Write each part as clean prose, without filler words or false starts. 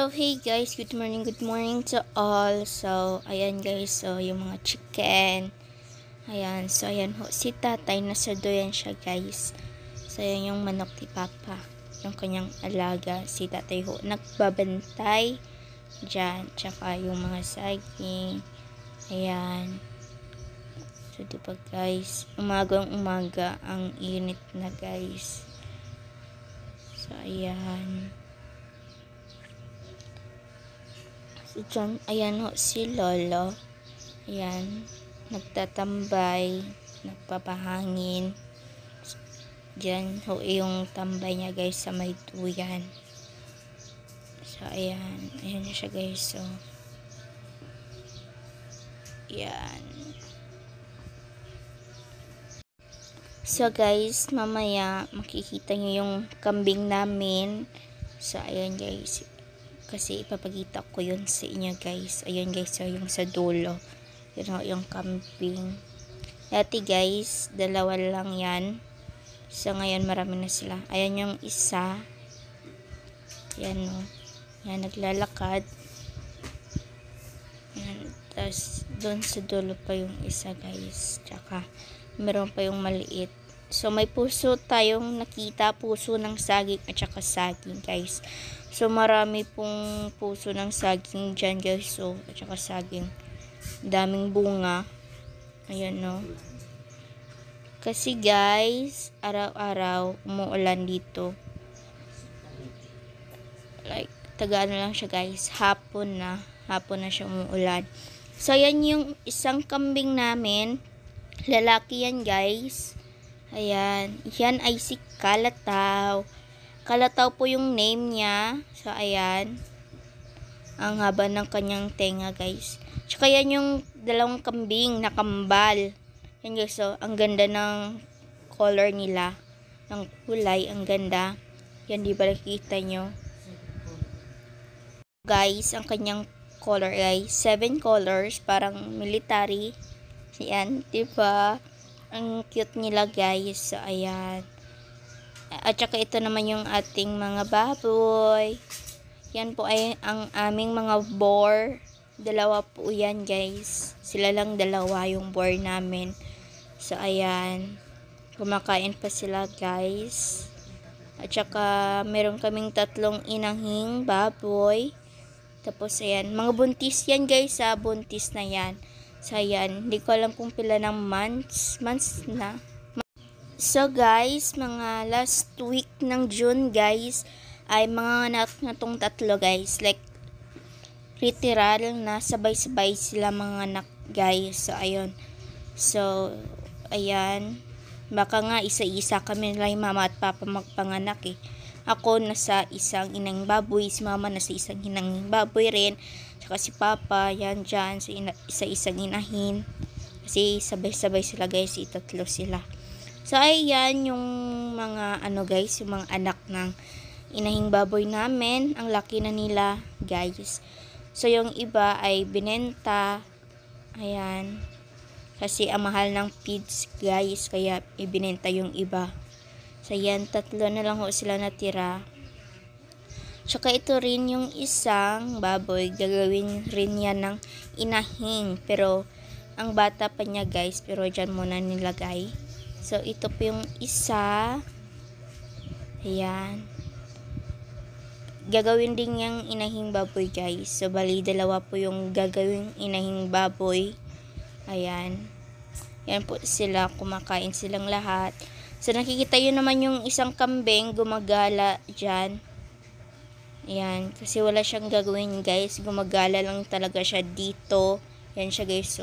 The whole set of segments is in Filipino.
So, hey guys, good morning to all. So, ayan guys, so yung mga chicken. Ayan, so ayan ho, si tatay nasa doyan siya guys. So, ayan yung manok ni Papa, yung kanyang alaga. Si tatay ho, nagbabantay dyan, tsaka yung mga saging. Ayan. So, diba guys, umagang umaga, ang init na guys. So, ayan. So, dyan, ayan ho, si Lolo. Ayan, nagtatambay, nagpapahangin. Diyan ho, yung tambay niya guys sa may duyan. So, ayan. Ayan na siya guys. So, ayan. So, guys, mamaya makikita nyo yung kambing namin. So, ayan guys. Kasi ipapakita ko yun sa inyo guys. Ayan guys, so yung sa dulo. Yun ho, yung kambing. Dati guys, dalawa lang yan. So ngayon marami na sila. Ayan yung isa. Ayan o. Ayan, naglalakad. Ayan. Tapos doon sa dulo pa yung isa guys. Tsaka meron pa yung maliit. So may puso tayong nakita. Puso ng saging at saka saging guys. So, marami pong puso ng saging dyan, guys. So, at saka saging. Daming bunga. Ayan, no. Kasi, guys, araw-araw, umuulan dito. Like, taga-ano lang siya, guys. Hapon na. Hapon na siya umuulan. So, ayan yung isang kambing namin. Lalaki yan, guys. Ayan. Yan ay si Kalataw. Kalataw po yung name niya. So, ayan. Ang haba ng kanyang tenga, guys. Tsaka yan yung dalawang kambing na kambal. Yan, guys. So, ang ganda ng color nila. Ng kulay. Ang ganda. Yan, di ba nakikita nyo? Guys, ang kanyang color ay 7 colors. Parang military. Yan, di ba? Ang cute nila, guys. So, ayan. At saka ito naman yung ating mga baboy. Yan po ay ang aming mga boar. Dalawa po yan guys. Sila lang dalawa yung boar namin. So ayan. Kumakain pa sila guys. At saka meron kaming 3 inahing baboy. Tapos ayan. Mga buntis yan guys ha. Buntis na yan. So ayan. Hindi ko alam kung pila ng months. Months na. So guys, mga last week ng June guys, ay mga anak na tong 3 guys. Like, literal na sabay-sabay sila mga anak guys. So, ayun. So, ayan. Baka nga isa-isa kami nila yung mama at papa magpanganak eh. Ako nasa isang inang baboy, si mama nasa isang inang baboy rin. Saka si papa, yan dyan, sa isa-isang inahin. Kasi sabay-sabay sila guys, 3 sila. So, ayan yung mga ano guys, yung mga anak ng inahing baboy namin. Ang laki na nila guys. So, yung iba ay binenta. Ayan. Kasi ang mahal ng feeds guys, kaya ibinenta yung iba. So, ayan, 3 na lang ho sila natira. Tsaka ito rin yung isang baboy, gagawin rin yan ng inahing. Pero, ang bata pa niya guys, pero dyan muna nilagay. So, ito po yung isa. Ayan. Gagawin din yung inahing baboy, guys. So, bali, 2 po yung gagawin inahing baboy. Ayan. Yan po sila. Kumakain silang lahat. So, nakikita yun naman yung isang kambing gumagala dyan. Ayan. Kasi wala siyang gagawin, guys. Gumagala lang talaga siya dito. Yan siya, guys.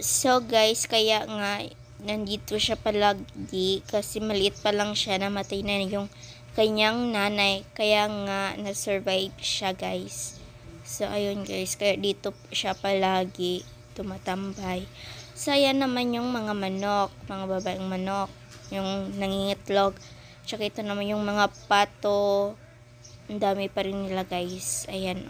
So guys, kaya nga nandito siya palagi kasi maliit pa lang siya, namatay na yung kanyang nanay, kaya nga na-survive siya guys. So ayun guys, kaya dito siya palagi tumatambay. So ayan naman yung mga manok, mga babaeng manok, yung nangingitlog. Tsaka ito naman yung mga pato, ang dami pa rin nila guys. Ayan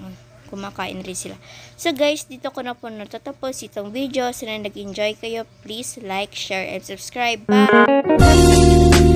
kumakain rin sila. So guys, dito ko na po natatapos itong video. Sana nag-enjoy kayo, please like, share, and subscribe. Bye!